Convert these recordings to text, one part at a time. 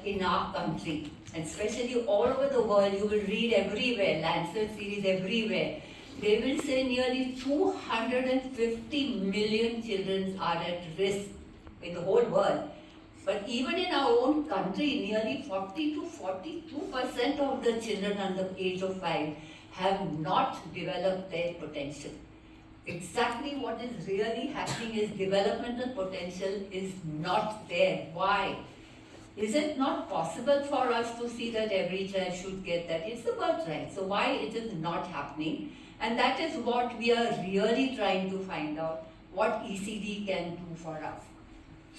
that in our country, and especially all over the world, you will read everywhere, Lancet series everywhere, they will say nearly 250 million children are at risk in the whole world. But even in our own country, nearly 40 to 42% of the children under the age of 5 have not developed their potential. Exactly what is really happening is developmental potential is not there. Why? Is it not possible for us to see that every child should get that? It's a birthright. So why it is not happening? And that is what we are really trying to find out, what ECD can do for us.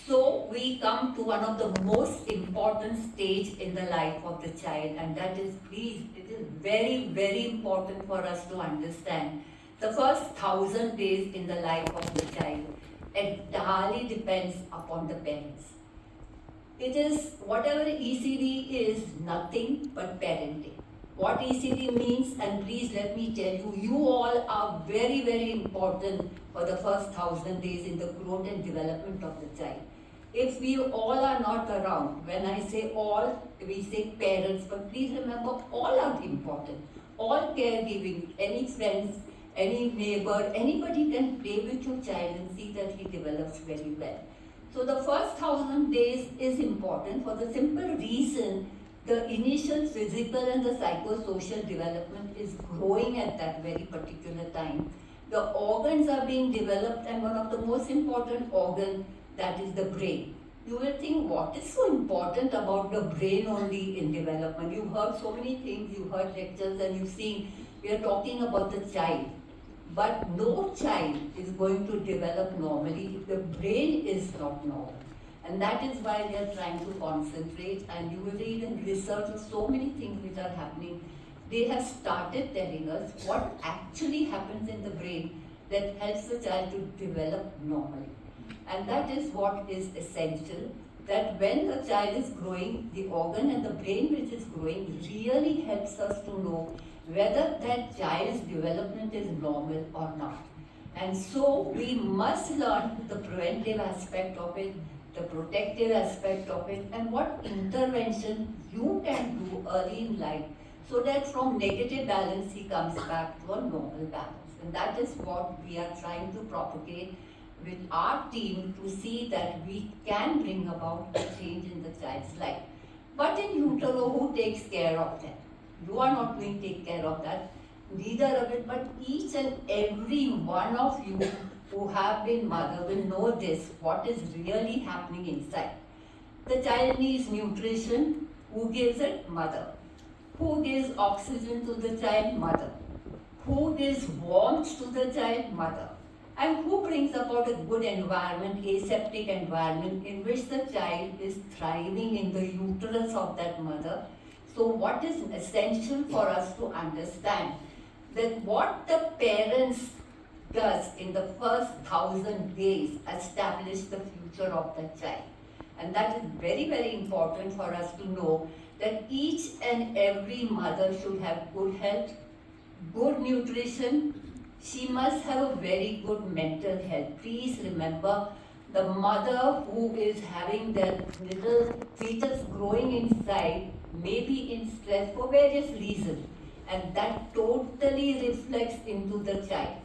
So we come to one of the most important stage in the life of the child, and that is, please, it is very, very important for us to understand. The first 1,000 days in the life of the child entirely depends upon the parents. It is, whatever ECD is, nothing but parenting. What ECD means, and please let me tell you, you all are very, very important for the first 1,000 days in the growth and development of the child. If we all are not around, when I say all, we say parents, but please remember, all are important. All caregiving, any friends, any neighbor, anybody can play with your child and see that he develops very well. So the first 1,000 days is important for the simple reason the initial physical and the psychosocial development is growing at that very particular time. The organs are being developed, and one of the most important organ, that is the brain. You will think, what is so important about the brain only in development? You've heard so many things, you've heard lectures, and you've seen, we are talking about the child. But no child is going to develop normally if the brain is not normal. And that is why we are trying to concentrate, and you will read and research of so many things which are happening. They have started telling us what actually happens in the brain that helps the child to develop normally. And that is what is essential, that when the child is growing, the organ and the brain which is growing really helps us to know whether that child's development is normal or not. And so we must learn the preventive aspect of it, the protective aspect of it, and what intervention you can do early in life so that from negative balance he comes back to a normal balance. And that is what we are trying to propagate with our team, to see that we can bring about a change in the child's life. But in utero, who takes care of that? You are not going to take care of that, neither of it, but each and every one of you who have been mother will know this, what is really happening inside. The child needs nutrition. Who gives it? Mother. Who gives oxygen to the child? Mother. Who gives warmth to the child? Mother. And who brings about a good environment, aseptic environment in which the child is thriving in the uterus of that mother? So what is essential for us to understand, that what the parents does in the first 1,000 days establish the future of the child. And that is very, very important for us to know, that each and every mother should have good health, good nutrition. She must have a very good mental health. Please remember, the mother who is having that little fetus growing inside may be in stress for various reasons, and that totally reflects into the child.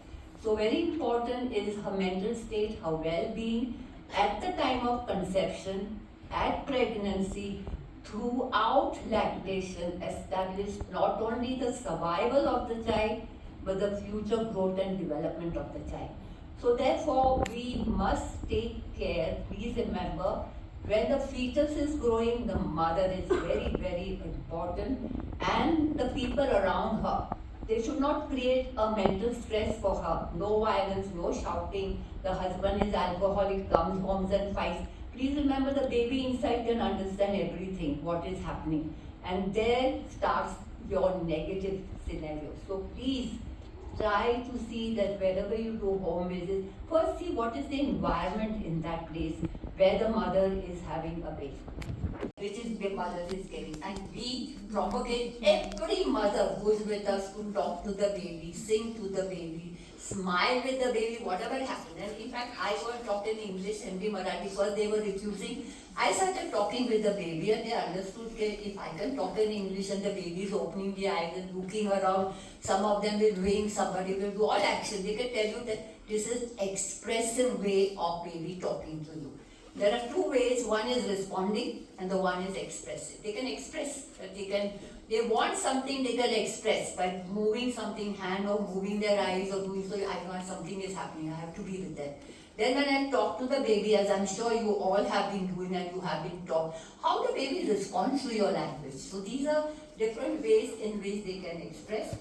So very important is her mental state, her well-being at the time of conception, at pregnancy, throughout lactation, establish not only the survival of the child, but the future growth and development of the child. So therefore, we must take care. Please remember, when the fetus is growing, the mother is very, very important, and the people around her. They should not create a mental stress for her. No violence, no shouting. The husband is alcoholic, comes home and fights. Please remember, the baby inside can understand everything, what is happening. And there starts your negative scenario. So please try to see that wherever you do home visits, first see what is the environment in that place where the mother is having a baby, which is the mother is getting. And we propagate every mother who is with us to talk to the baby, sing to the baby, smile with the baby, whatever happened. And in fact, I got talk in English, Hindi, Marathi, because they were refusing. I started talking with the baby and they understood that if I can talk in English and the baby is opening the eyes and looking around, some of them will wink, somebody will do all action. They can tell you that this is expressive way of baby talking to you. There are two ways. One is responding and the one is expressive. They can express, they want something, they can express by moving something, hand or moving their eyes or doing so. I know something is happening, I have to be with them. Then when I talk to the baby, as I'm sure you all have been doing and you have been taught, how the baby responds to your language. So these are different ways in which they can express.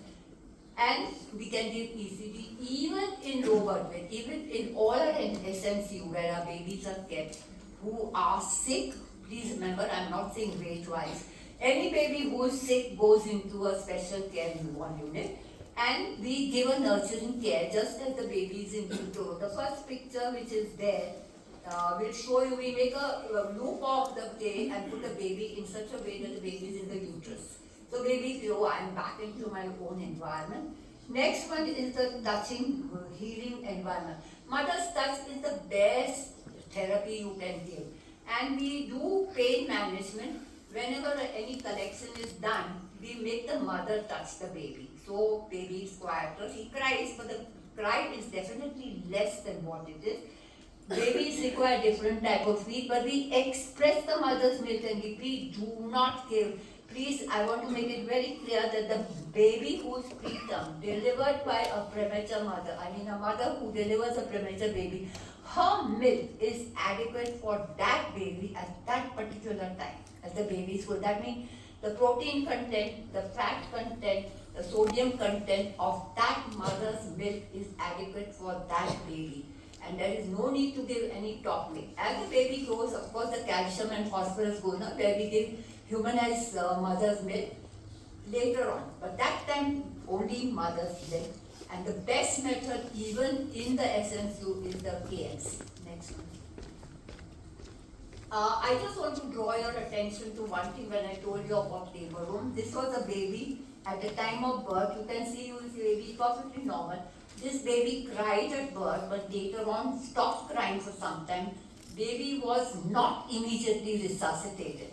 And we can give ECG even in low birth weight, even in all our SNCU where our babies are kept who are sick. Please remember, I'm not saying weight-wise. Any baby who is sick goes into a special care newborn unit and we give a nurturing care just as the baby is in utero. The first picture which is there will show you, we make a loop of the day and put the baby in such a way that the baby is in the uterus. So baby, I'm back into my own environment. Next one is the touching, healing environment. Mother's touch is the best therapy you can give. And we do pain management. Whenever any collection is done, we make the mother touch the baby. So baby is quieter. He cries, but the cry is definitely less than what it is. Babies require different type of feed, but we express the mother's milk and we do not give. Please, I want to make it very clear that the baby who is preterm, delivered by a premature mother, I mean a mother who delivers a premature baby, her milk is adequate for that baby at that particular time as the baby is full. That means the protein content, the fat content, the sodium content of that mother's milk is adequate for that baby. And there is no need to give any top milk. As the baby grows, of course, the calcium and phosphorus go up, where we give humanized mother's milk later on. But that time, only mother's milk. And the best method, even in the SNCU, is the KMC. Next one. I just want to draw your attention to one thing when I told you about labor room. This was a baby at the time of birth. You can see this baby is perfectly normal. This baby cried at birth, but later on stopped crying for some time. Baby was not immediately resuscitated.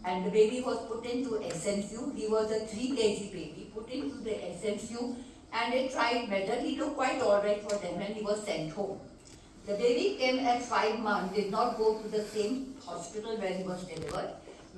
And the baby was put into SNCU. He was a 3 kg baby, put into the SNCU, and they tried better. He looked quite alright for them and he was sent home. The baby came at 5 months, did not go to the same hospital where he was delivered,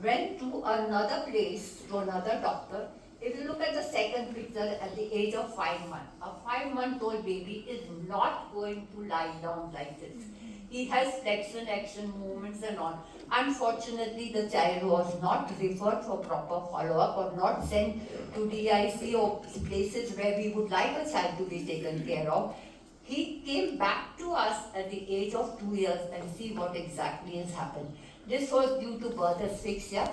went to another place, to another doctor. If you look at the second picture at the age of 5 months, a 5-month-old baby is not going to lie down like this. He has flexion, action, movements and all. Unfortunately, the child was not referred for proper follow-up or not sent to DIC or places where we would like a child to be taken care of. He came back to us at the age of 2 years and see what exactly has happened. This was due to birth asphyxia.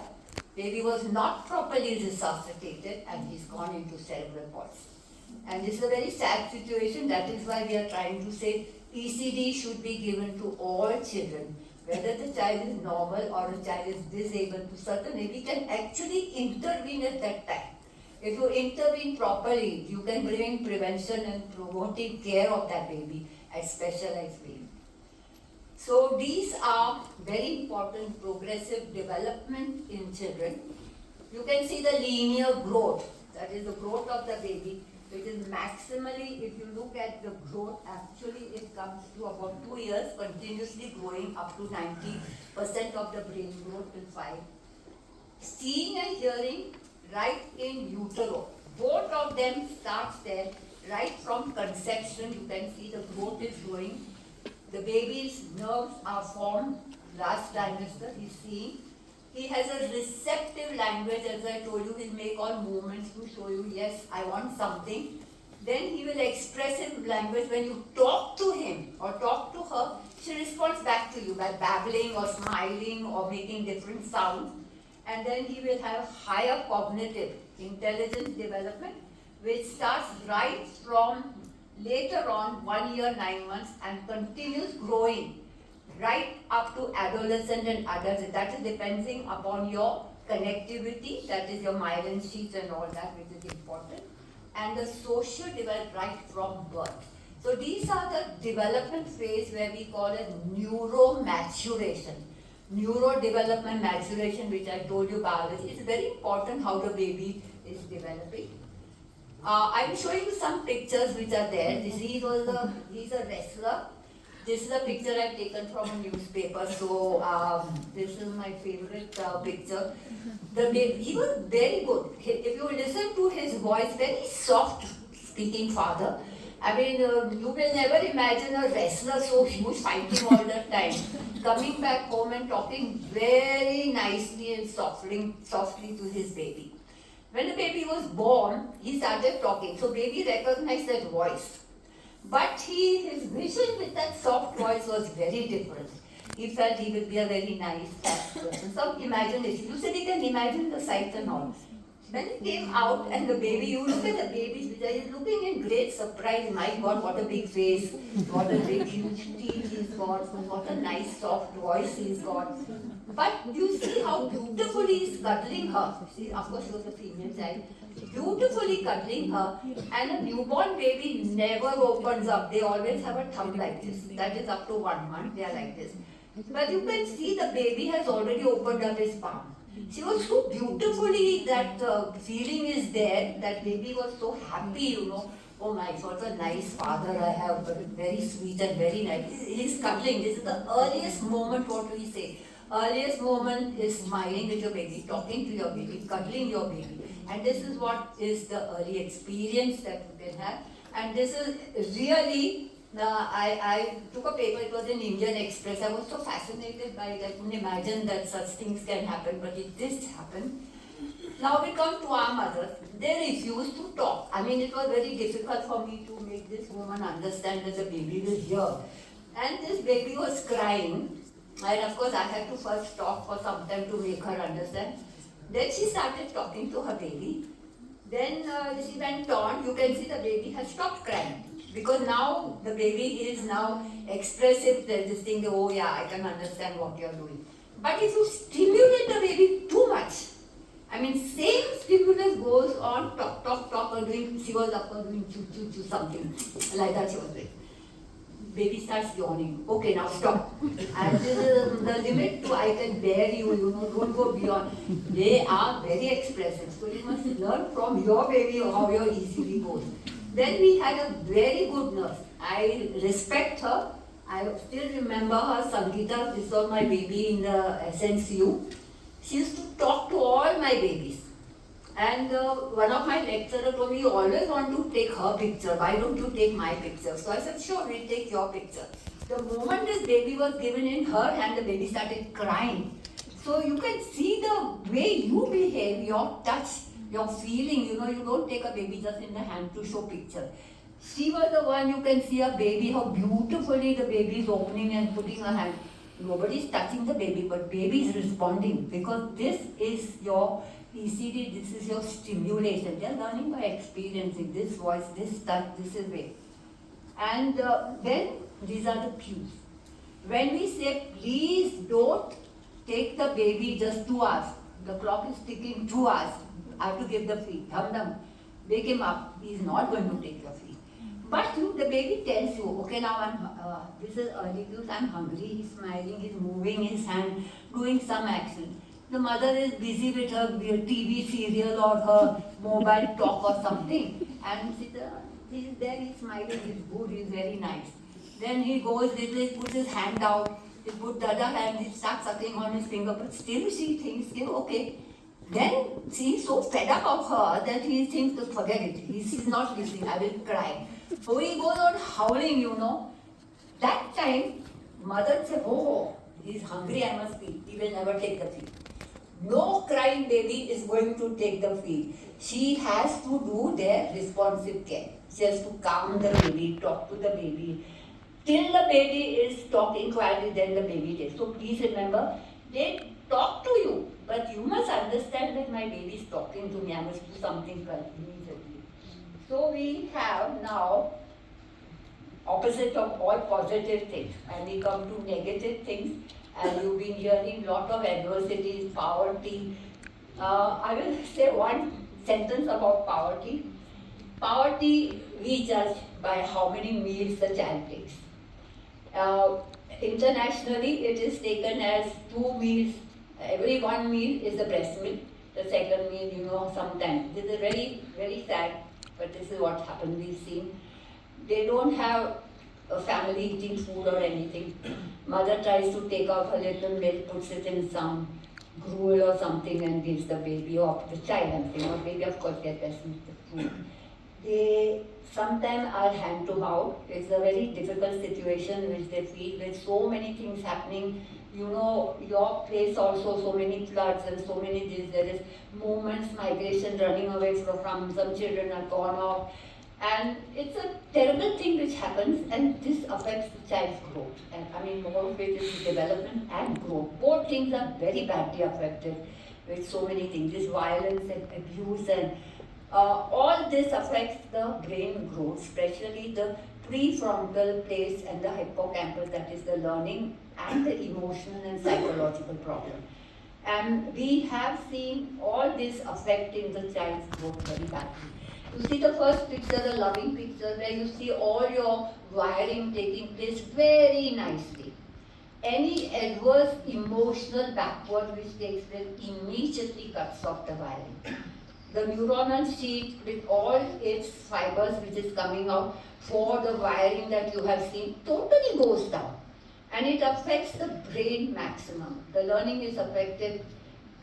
Baby was not properly resuscitated and he's gone into cerebral palsy. And this is a very sad situation. That is why we are trying to say ECD should be given to all children. Whether the child is normal or the child is disabled, to certainly we can actually intervene at that time. If you intervene properly, you can bring prevention and promoting care of that baby at specialized way. So these are very important progressive development in children. You can see the linear growth, that is the growth of the baby, which is maximally, if you look at the growth, actually it comes to about 2 years, continuously growing up to 90% of the brain growth in 5. Seeing and hearing right in utero, both of them starts there, right from conception. You can see the growth is growing. The baby's nerves are formed, last trimester, he's seeing. He has a receptive language, as I told you, he'll make all movements to show you, yes, I want something. Then he will express in language. When you talk to him or talk to her, she responds back to you by babbling or smiling or making different sounds. And then he will have higher cognitive intelligence development, which starts right from later on 1 year, 9 months and continues growing right up to adolescent and adults. That is depending upon your connectivity, that is your myelin sheaths and all that, which is important. And the social development right from birth. So these are the development phase where we call it neuromaturation. Neurodevelopment maturation, which I told you biology, is very important how the baby is developing. I'm showing you some pictures which are there. He's a wrestler. This is a picture I've taken from a newspaper. So this is my favorite picture. He was very good. If you listen to his voice, very soft speaking father. I mean, you will never imagine a wrestler so huge fighting all the time, coming back home and talking very nicely and softly to his baby. When the baby was born, he started talking. So baby recognized that voice. But his vision with that soft voice was very different. He felt he would be a very nice person. Some imagination. You said he can imagine the sight and all. When he came out and the baby, you look at the baby, he's looking in great surprise. My God, what a big face, what a big huge teeth he's got, what a nice soft voice he's got. But you see how beautifully he's cuddling her. See, of course, she was a female child. Beautifully cuddling her, and a newborn baby never opens up. They always have a thumb like this. That is up to 1 month, they are like this. But you can see the baby has already opened up his palm. She was so beautifully, that feeling is there, that baby was so happy, Oh my, what a nice father I have, very sweet and very nice. He's cuddling. This is the earliest moment, what we say. Earliest moment is smiling with your baby, talking to your baby, cuddling your baby. And this is what is the early experience that you can have. And this is really, I took a paper, it was in Indian Express. I was so fascinated by it. I couldn't imagine that such things can happen, but it did happen. Now we come to our mothers. They refused to talk. I mean, it was very difficult for me to make this woman understand that the baby was here. And this baby was crying. And of course, I had to first talk for some time to make her understand. Then she started talking to her baby. Then she went on. You can see the baby has stopped crying. Because now the baby is now expressive. There's this thing, oh yeah, I can understand what you're doing. But if you stimulate the baby too much, I mean, same stimulus goes on, talk, or doing, she was up or doing choo, something like that she was doing. Baby starts yawning. Okay, now stop. And this is the limit to I can bear you, don't go beyond. They are very expressive. So you must learn from your baby how your ECD goes. Then we had a very good nurse. I respect her. I still remember her, Sangeeta. This was my baby in the SNCU. She used to talk to all my babies. And one of my lecturers told me, you always want to take her picture. Why don't you take my picture? So I said, sure, we'll take your picture. The moment this baby was given in her hand, the baby started crying. So you can see the way you behave, your touch, your feeling. You don't take a baby just in the hand to show picture. She was the one, you can see a baby, how beautifully the baby is opening and putting her hand. Nobody is touching the baby, but baby is responding because this is your ECD, this is your stimulation. They are learning by experiencing this voice, this touch, this is way. And then these are the cues. When we say, please don't take the baby just 2 hours. The clock is ticking 2 hours. I have to give the feed. Dum. Wake him up. He is not going to take your feed. But the baby tells you, okay, now this is early cues, I'm hungry, he's smiling, he's moving his hand, doing some action. The mother is busy with her TV serial or her mobile talk or something. And he's there, he's smiling, he's good, he's very nice. Then he goes, he puts his hand out, he puts the other hand, he starts sucking on his finger, but still she thinks, okay. Then she's so fed up of her that he thinks to forget it. He's not listening, I will cry. So he goes on howling, That time, mother said, oh, he's hungry, I must feed. He will never take the feed. No crying baby is going to take the feed. She has to do their responsive care. She has to calm the baby, talk to the baby. Till the baby is talking quietly, then the baby takes. So please remember, they talk to you, but you must understand that my baby is talking to me. I must do something immediately. So we have now opposite of all positive things, and we come to negative things. And you've been hearing a lot of adversities, poverty. I will say one sentence about poverty. Poverty we judge by how many meals the child takes. Uh, Internationally, it is taken as 2 meals. Every 1 meal is the breast milk. The second meal, sometimes. This is very, very sad, but this is what happened. We've seen. They don't have a family eating food or anything. Mother tries to take out her little milk, puts it in some gruel or something and gives the baby or the child. I'm saying, or baby, of course, gets breast milk food. They sometimes are hand to mouth. It's a very difficult situation which they feel with so many things happening. Your place also, so many floods and so many things. There is movements, migration, running away from some children are gone off. And it's a terrible thing which happens, and this affects the child's growth. And I mean, more of it is development and growth. Both things are very badly affected with so many things. This violence and abuse and all this affects the brain growth, especially the prefrontal place and the hippocampus, that is the learning and the emotional and psychological problem. And we have seen all this affecting the child's growth very badly. You see the first picture, the loving picture, where you see all your wiring taking place very nicely. Any adverse emotional backward which takes place immediately cuts off the wiring. The neuronal sheet with all its fibers which is coming out for the wiring that you have seen totally goes down. And it affects the brain maximum. The learning is affected,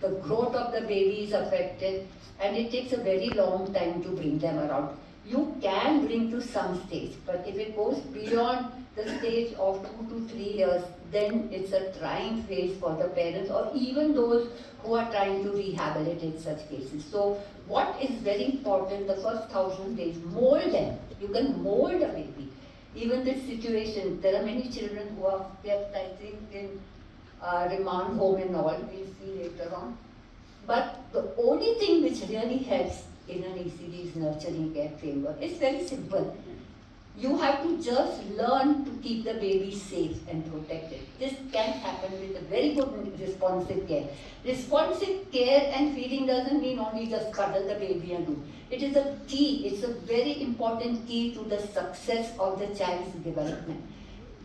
the growth of the baby is affected, and it takes a very long time to bring them around. You can bring to some stage, but if it goes beyond the stage of 2 to 3 years, then it's a trying phase for the parents or even those who are trying to rehabilitate such cases. So what is very important, the first 1,000 days, mold them. You can mold a baby. Even this situation, there are many children who are kept, I think, in remand home and all, we'll see later on. But the only thing which really helps in an ECD is nurturing care framework. It's very simple. You have to just learn to keep the baby safe and protected. This can happen with a very good responsive care. Responsive care and feeding doesn't mean only just cuddle the baby and do. It is a key, it's a very important key to the success of the child's development.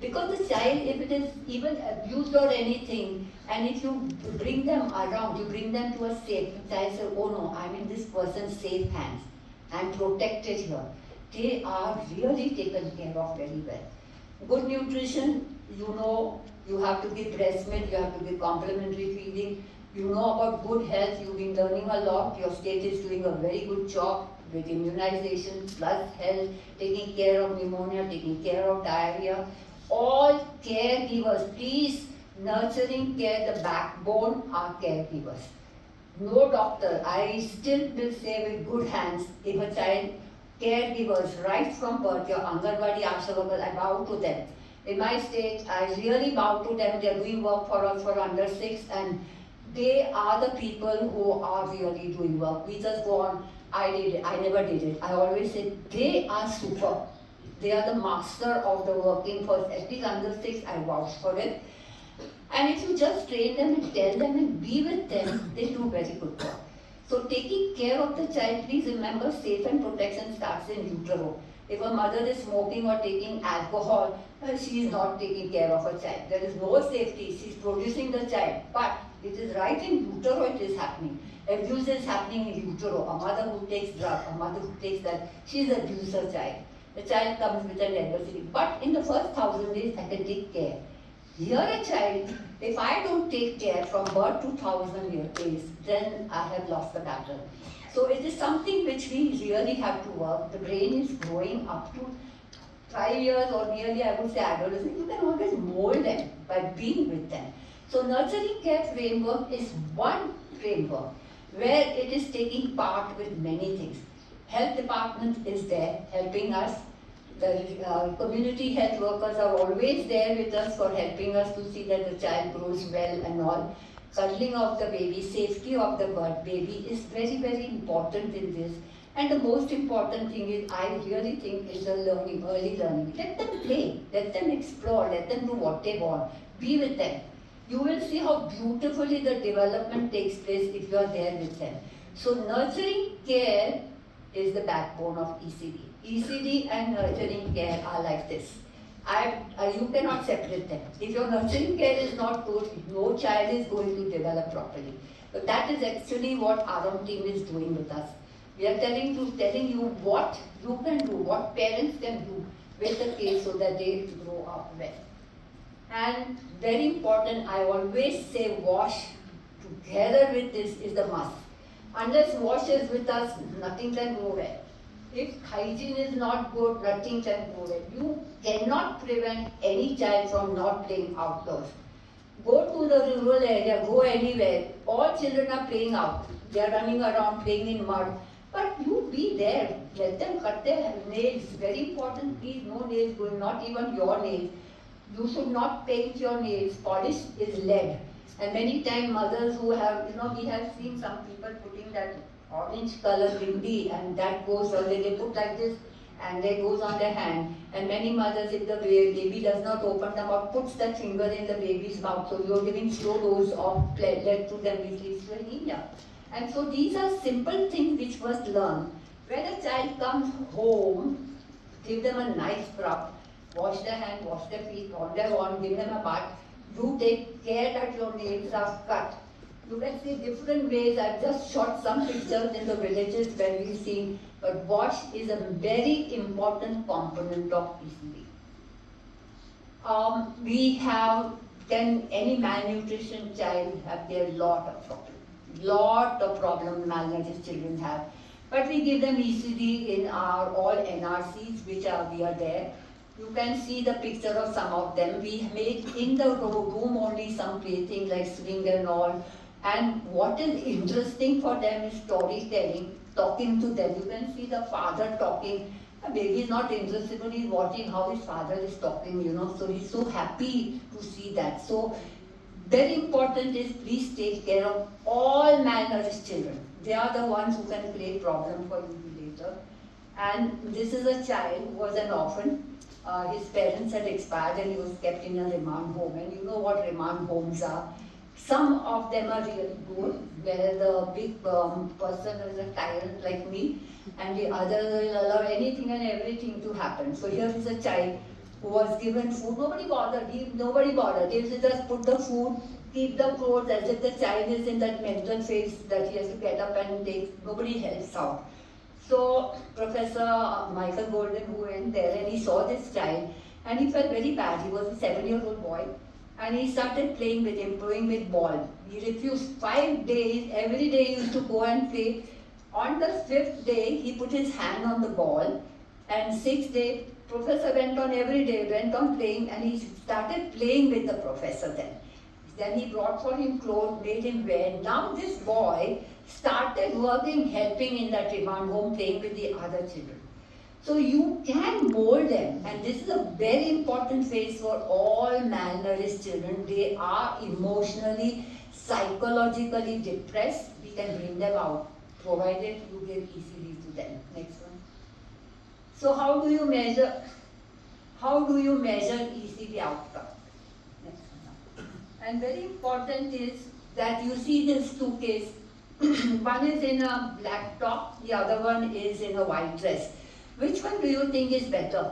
Because the child, if it is even abused or anything, and if you bring them around, you bring them to a safe, the child says, oh no, I'm in this person's safe hands, I'm protected here. They are really taken care of very well. Good nutrition, you have to give breast milk, you have to give complementary feeding, you know about good health, you've been learning a lot, your state is doing a very good job with immunization, plus health, taking care of pneumonia, taking care of diarrhea. All caregivers, please, nurturing care, the backbone are caregivers. No doctor, I still will say with good hands, if a child, caregivers right from birth, your Anganwadi Asha workers, I bow to them. In my state, I really bow to them. They are doing work for us for under 6, and they are the people who are really doing work. We just go on, I did it, I never did it. I always say, they are super. They are the master of the working force. At least under 6, I vouch for it. And if you just train them and tell them and be with them, they do very good work. So taking care of the child, please remember, safe and protection starts in utero. If a mother is smoking or taking alcohol, she is not taking care of her child. There is no safety. She is producing the child. But it is right in utero it is happening. Abuse is happening in utero. A mother who takes drugs, a mother who takes that, she is abused her child. The child comes with an adversity. But in the first 1,000 days, I can take care. Here a child, if I don't take care from birth to 1,000 days, then I have lost the battle. So it is something which we really have to work. The brain is growing up to 5 years or nearly, I would say, adolescent. You can always mold them by being with them. So nurturing care framework is one framework where it is taking part with many things. Health department is there helping us. The community health workers are always there with us for helping us to see that the child grows well and all. Cuddling of the baby, safety of the baby is very, very important in this. And the most important thing is, I really think, is the learning, early learning. Let them play, let them explore, let them do what they want. Be with them. You will see how beautifully the development takes place if you are there with them. So nurturing care is the backbone of ECD. ECD and nurturing care are like this. You cannot separate them. If your nurturing care is not good, no child is going to develop properly. But that is actually what our team is doing with us. We are telling you what you can do, what parents can do with the kids so that they grow up well. And very important, I always say wash together with this is the must. Unless wash is with us, nothing can go well. If hygiene is not good, nothing can go well. You cannot prevent any child from not playing outdoors. Go to the rural area, go anywhere. All children are playing out. They are running around, playing in mud. But you be there. Let them cut their nails. Very important, please, no nails going, not even your nails. You should not paint your nails. Polish is lead. And many times mothers who have, we have seen some people putting that orange color bindi and that goes, or they put like this and it goes on their hand. And many mothers, if the baby does not open the mouth, puts that finger in the baby's mouth. So you're giving slow dose of lead to them, which leads to anemia. And so these are simple things which must learn. When a child comes home, give them a nice scrub, wash their hands, wash their feet, on their own, give them a bath. Do take care that your nails are cut. You can see different ways. I've just shot some pictures in the villages where we've seen, but wash is a very important component of ECD. Any malnutrition child have their lot of problems malnourished children have. But we give them ECD in our all NRCs we are there. You can see the picture of some of them. We made in the room only some plaything like swing and all. And what is interesting for them is storytelling, talking to them. You can see the father talking. The baby is not interested, but he's watching how his father is talking, so he's so happy to see that. So very important is please take care of all malnourished children. They are the ones who can create problem for you later. And this is a child who was an orphan. His parents had expired and he was kept in a remand home. And you know what remand homes are. Some of them are really good, where the big person is a tyrant like me, and the others will allow anything and everything to happen. So here is a child who was given food. Nobody bothered. They just put the food, keep the clothes, as if the child is in that mental phase that he has to get up and take. Nobody helps out. So Professor Michael Golden, who went there and he saw this child and he felt very bad. He was a 7-year-old boy and he started playing with him, playing with ball. He refused 5 days, every day he used to go and play. On the 5th day, he put his hand on the ball and 6th day, Professor went on every day, went on playing and he started playing with the professor then. Then he brought for him clothes, made him wear. Now this boy started working, helping in that remand home, playing with the other children. So you can mold them, and this is a very important phase for all malnourished children. They are emotionally, psychologically depressed. We can bring them out, provided you give ECD to them. Next one. So how do you measure ECD outcome? Next one. And very important is that you see these two cases. One is in a black top, the other one is in a white dress. Which one do you think is better?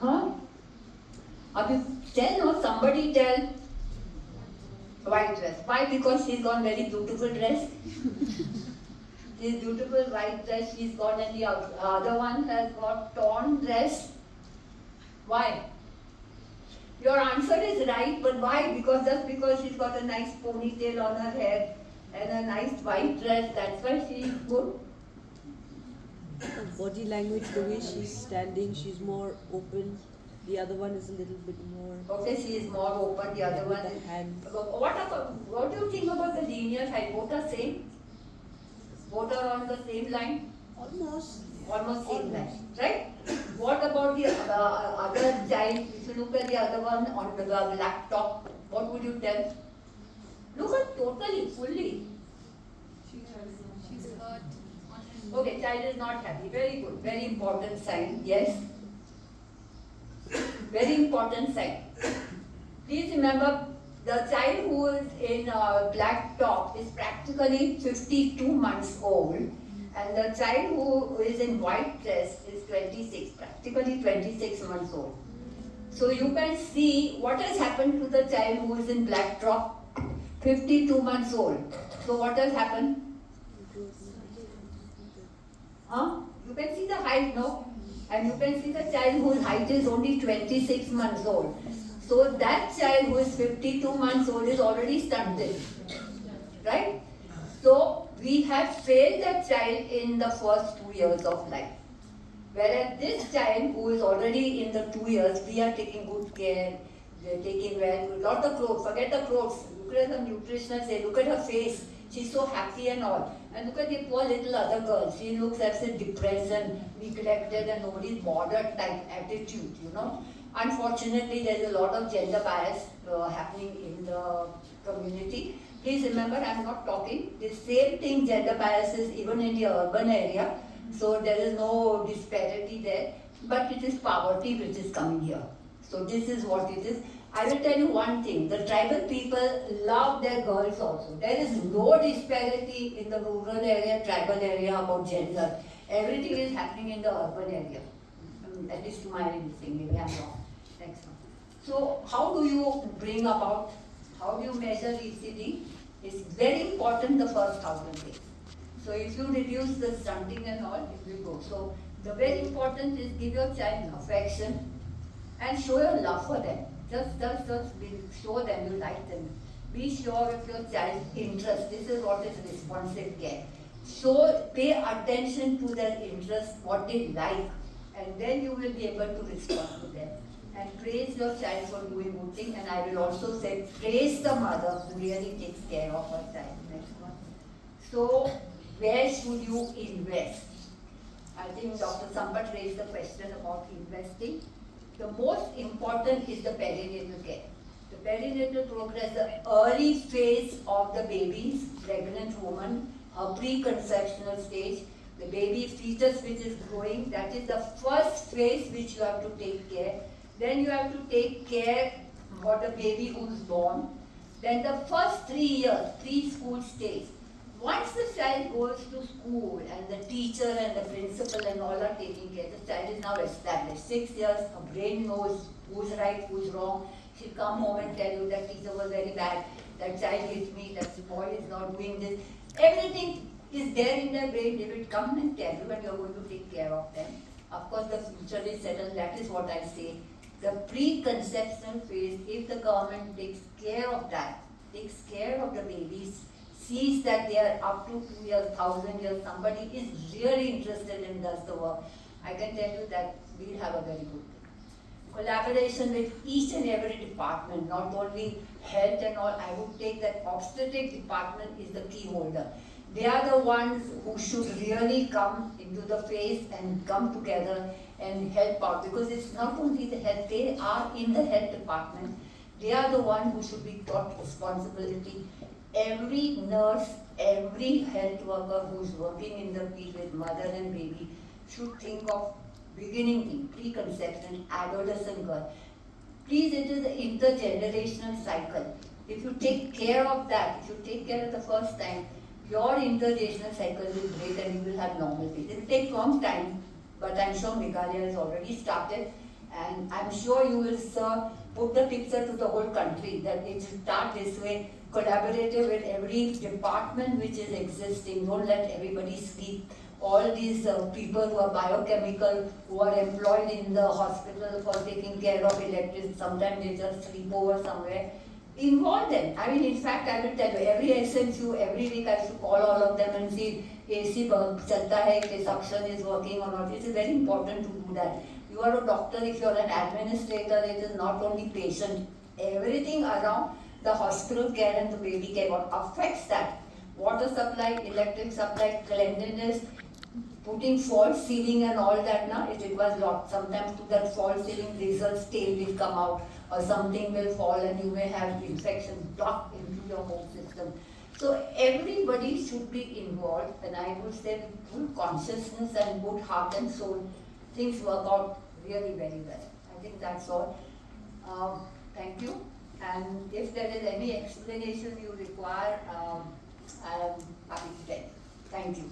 Huh? Somebody tell white dress. Why? Because she's got very beautiful dress. This beautiful white dress she's got, and the other one has got torn dress. Why? Your answer is right, but why? Just because she's got a nice ponytail on her head and a nice white dress, that's why she is good. Body language, the way she's standing, she's more open. The other one is a little bit more. Okay, she is more open. The other one is. What do you think about the linear height? Both are same. Both are on the same line. Almost Same line, right? What about the other child? If you look at the other one on the black top, what would you tell? Look at totally, fully. She's hurt. Okay, child is not happy. Very good. Very important sign. Yes. Very important sign. Please remember, The child who is in black top is practically 52 months old, and the child who is in white dress is 26, practically 26 months old. So you can see what has happened to the child who is in black top, 52 months old. So what has happened? Huh? You can see the height, no? And you can see the child whose height is only 26 months old. So that child who is 52 months old is already stunted. Right? So we have failed that child in the first 2 years of life. Whereas this child who is already in the 2 years, we are taking good care, we are taking well, lot of clothes, forget the clothes, look at the nutritional, say, look at her face, she's so happy and all. And look at the poor little other girl, she looks as if depressed and neglected and nobody's bothered type attitude, you know. Unfortunately, there is a lot of gender bias happening in the community. Please remember, I am not talking, the same thing, gender bias is even in the urban area. So there is no disparity there, but it is poverty which is coming here. So this is what it is. I will tell you one thing, the tribal people love their girls also. There is no disparity in the rural area, tribal area about gender. Everything is happening in the urban area. At least to my thing, maybe I'm wrong. Next one. So how do you bring about, how do you measure ECD? It's very important the first 1,000 days. So if you reduce the stunting and all, it will go. So the very important is give your child affection and show your love for them. Just show them you like them. Be sure of your child's interest. This is what is responsive care. So pay attention to their interest, what they like, and then you will be able to respond to them. And praise your child for doing good thing. And I will also say praise the mother who really takes care of her child. Next one. So where should you invest? I think Dr. Sampat raised the question about investing. The most important is the perinatal care. The perinatal progress, the early phase of the baby's pregnant woman, her preconceptional stage, the baby fetus which is growing, that is the first phase which you have to take care. Then you have to take care for the baby who is born. Then the first 3 years, preschool stage. Once the child goes to school and the teacher and the principal and all are taking care, the child is now established. 6 years, her brain knows who's right, who's wrong. She'll come home and tell you that teacher was very bad, that child hit me, that boy is not doing this. Everything is there in their brain. They will come and tell you and you're going to take care of them. Of course, the future is settled. That is what I say. The preconception phase, if the government takes care of that, takes care of the babies, sees that they are up to 2 years, 1,000 years, somebody is really interested in does the work, I can tell you that we'll have a very good thing. Collaboration with each and every department, not only health and all, I would take that obstetric department is the key holder. They are the ones who should really come into the phase and come together and help out, because it's not only the health, they are in the health department. They are the ones who should be taught responsibility. Every nurse, every health worker who is working in the field with mother and baby should think of beginning thing, preconception, adolescent girl. Please, it is an intergenerational cycle. If you take care of that, if you take care of the first time, your intergenerational cycle will break and you will have normalcy. It will take long time, but I'm sure Meghalaya has already started, and I'm sure you will put the picture to the whole country that it will start this way, collaborative with every department which is existing. Don't let everybody sleep. All these people who are biochemical, who are employed in the hospital for taking care of electricity, sometimes they just sleep over somewhere. Involve them. I mean, in fact, I will tell you, every SMU, every week I should call all of them and see AC chalta hai, the suction is working or not. It is very important to do that. You are a doctor, if you are an administrator, it is not only patient. Everything around the hospital care and the baby care, what affects that? Water supply, electric supply, cleanliness, putting false ceiling and all that, now it requires lot. Sometimes to that false ceiling, results tail will come out or something will fall and you may have infection blocked into your whole system. So everybody should be involved, and I would say with full consciousness and good heart and soul, things work out really very well. I think that's all. Thank you. And if there is any explanation you require, I am happy to tell. Thank you.